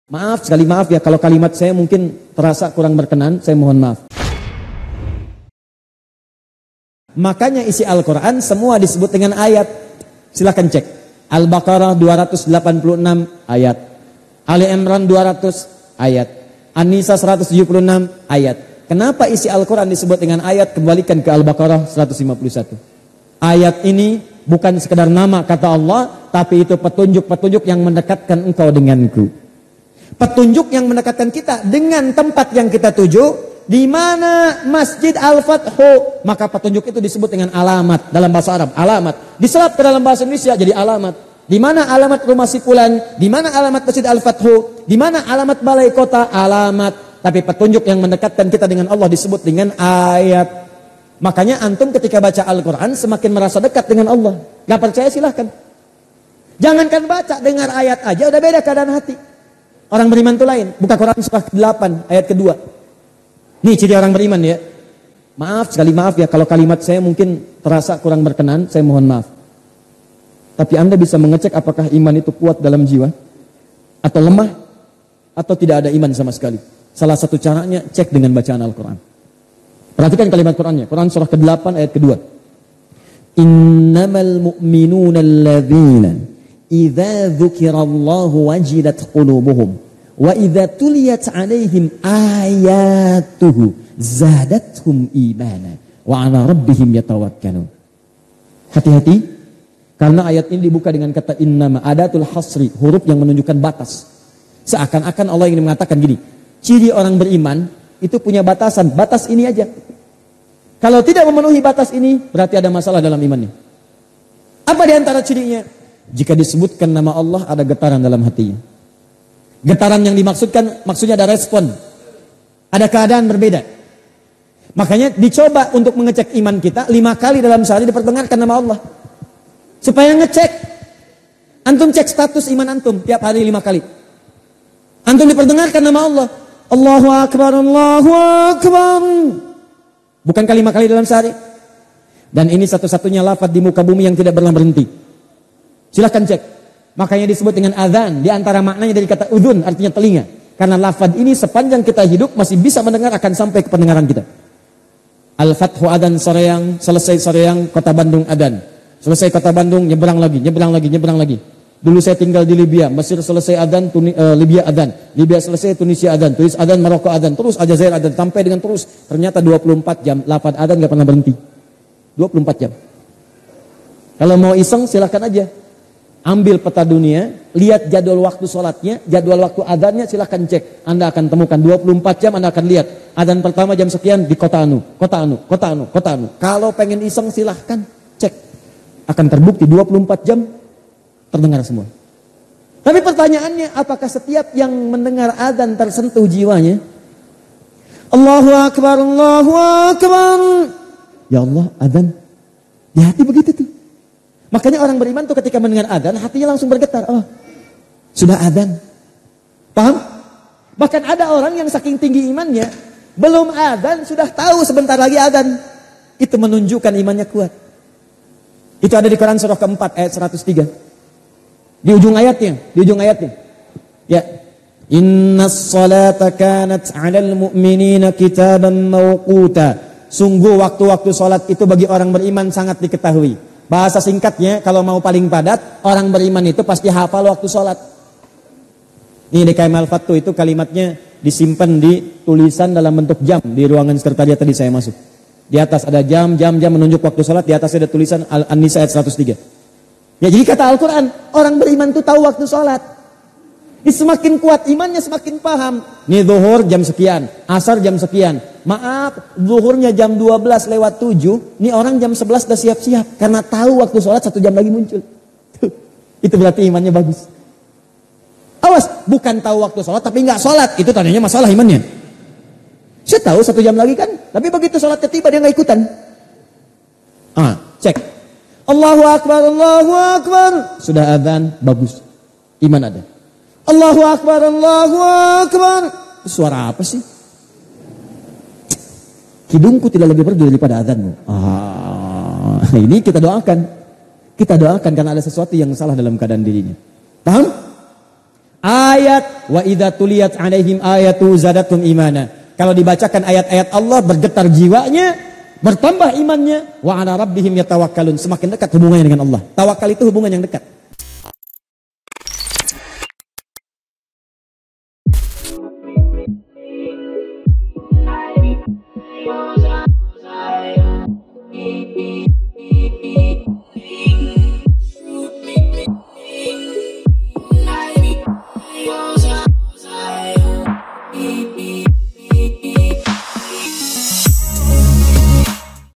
Maaf, sekali maaf ya kalau kalimat saya mungkin terasa kurang berkenan, saya mohon maaf. Makanya isi Al-Quran semua disebut dengan ayat. Silahkan cek. Al-Baqarah 286 ayat. Ali Imran 200 ayat. An-Nisa 176 ayat. Kenapa isi Al-Quran disebut dengan ayat? Kembalikan ke Al-Baqarah 151. Ayat ini bukan sekedar nama kata Allah, tapi itu petunjuk-petunjuk yang mendekatkan engkau denganku. Petunjuk yang mendekatkan kita dengan tempat yang kita tuju. Di mana Masjid Al-Fathu, maka petunjuk itu disebut dengan alamat dalam bahasa Arab. Alamat diserap ke dalam bahasa Indonesia jadi alamat. Di mana alamat rumah si fulan, di mana alamat Masjid Al-Fathu, di mana alamat balai kota, alamat. Tapi petunjuk yang mendekatkan kita dengan Allah disebut dengan ayat. Makanya antum ketika baca Al-Quran semakin merasa dekat dengan Allah. Gak percaya silahkan. Jangankan baca, dengar ayat aja udah beda keadaan hati. Orang beriman itu lain. Buka Quran surah 8 ayat kedua. Nih ciri orang beriman ya. Maaf, sekali maaf ya kalau kalimat saya mungkin terasa kurang berkenan, saya mohon maaf. Tapi Anda bisa mengecek apakah iman itu kuat dalam jiwa atau lemah atau tidak ada iman sama sekali. Salah satu caranya cek dengan bacaan Al-Quran. Perhatikan kalimat Qurannya. Quran surah ke-8 ayat kedua. Innamal mu'minuna alladzina idza dzukirallahu wajilat qulubuhum wa idza tuliyat 'alaihim ayatuhu zadatuhum imana wa 'ala rabbihim yatawakkalun. Hati-hati karena ayat ini dibuka dengan kata innama, adatul hasri, huruf yang menunjukkan batas. Seakan-akan Allah ingin mengatakan gini, ciri orang beriman itu punya batasan, batas ini aja. Kalau tidak memenuhi batas ini berarti ada masalah dalam imannya. Apa di antara cirinya? Jika disebutkan nama Allah ada getaran dalam hatinya. Getaran yang dimaksudkan maksudnya ada respon. Ada keadaan berbeda. Makanya dicoba untuk mengecek iman kita 5 kali dalam sehari diperdengarkan nama Allah. Supaya ngecek. Antum cek status iman antum tiap hari 5 kali. Antum diperdengarkan nama Allah. Allahu Akbar, Allahu Akbar. Bukankah 5 kali dalam sehari? Dan ini satu-satunya lafaz di muka bumi yang tidak pernah berhenti. Silahkan cek. Makanya disebut dengan azan. Di antara maknanya dari kata udhun artinya telinga. Karena lafaz ini sepanjang kita hidup masih bisa mendengar akan sampai ke pendengaran kita. Al-Fathu adan Soreang, selesai Soreang kota Bandung adan. Selesai kota Bandung nyebrang lagi, nyebrang lagi, nyebrang lagi. Dulu saya tinggal di Libya, Mesir selesai adan, Libya adan. Libya selesai Tunisia adan, Tunis adan, Maroko adan, terus Aljazair adan, sampai dengan terus. Ternyata 24 jam lafaz adan gak pernah berhenti. 24 jam. Kalau mau iseng silahkan aja. Ambil peta dunia, lihat jadwal waktu sholatnya, jadwal waktu adanya, silahkan cek. Anda akan temukan 24 jam Anda akan lihat. Adan pertama jam sekian di kota anu, kota anu, kota anu, kota anu. Kalau pengen iseng silahkan cek. Akan terbukti 24 jam terdengar semua. Tapi pertanyaannya, apakah setiap yang mendengar adzan tersentuh jiwanya? Allahu Akbar, Allahu Akbar. Ya Allah, adzan. Di hati begitu tuh. Makanya orang beriman tuh ketika mendengar adzan hatinya langsung bergetar. Oh, sudah adzan. Paham? Bahkan ada orang yang saking tinggi imannya, belum adzan sudah tahu sebentar lagi adzan. Itu menunjukkan imannya kuat. Itu ada di Quran surah keempat ayat 103. Di ujung ayatnya, Ya. Innas salata kanat 'alal mu'minina kitaban mawquta. Sungguh waktu-waktu salat itu bagi orang beriman sangat diketahui. Bahasa singkatnya, kalau mau paling padat, orang beriman itu pasti hafal waktu sholat. Ini di KM Al-Fathu itu kalimatnya disimpan di tulisan dalam bentuk jam di ruangan sekretariat tadi saya masuk. Di atas ada jam menunjuk waktu sholat, di atas ada tulisan An-Nisa ayat 103. Ya jadi kata Al-Quran, orang beriman itu tahu waktu sholat. Ini semakin kuat imannya semakin paham. Ini zuhur jam sekian, asar jam sekian. Maaf, zuhurnya jam 12 lewat 7. Ini orang jam 11 sudah siap-siap. Karena tahu waktu sholat 1 jam lagi muncul. Itu berarti imannya bagus. Awas, bukan tahu waktu sholat tapi nggak sholat. Itu tandanya masalah imannya. Saya tahu 1 jam lagi kan. Tapi begitu sholatnya tiba dia nggak ikutan. Cek. Allahu Akbar, Allahu Akbar. Sudah adzan, bagus. Iman ada. Allahu Akbar, Allahu Akbar. Suara apa sih? Hidungku tidak lebih pergi daripada adzanmu. Ini kita doakan. Kita doakan karena ada sesuatu yang salah dalam keadaan dirinya. Paham? Ayat wa idza tuliyat alaihim ayatu zadatum imana. Kalau dibacakan ayat-ayat Allah bergetar jiwanya, bertambah imannya. Wa ala rabbihim yatawakkalun. Semakin dekat hubungannya dengan Allah. Tawakal itu hubungan yang dekat.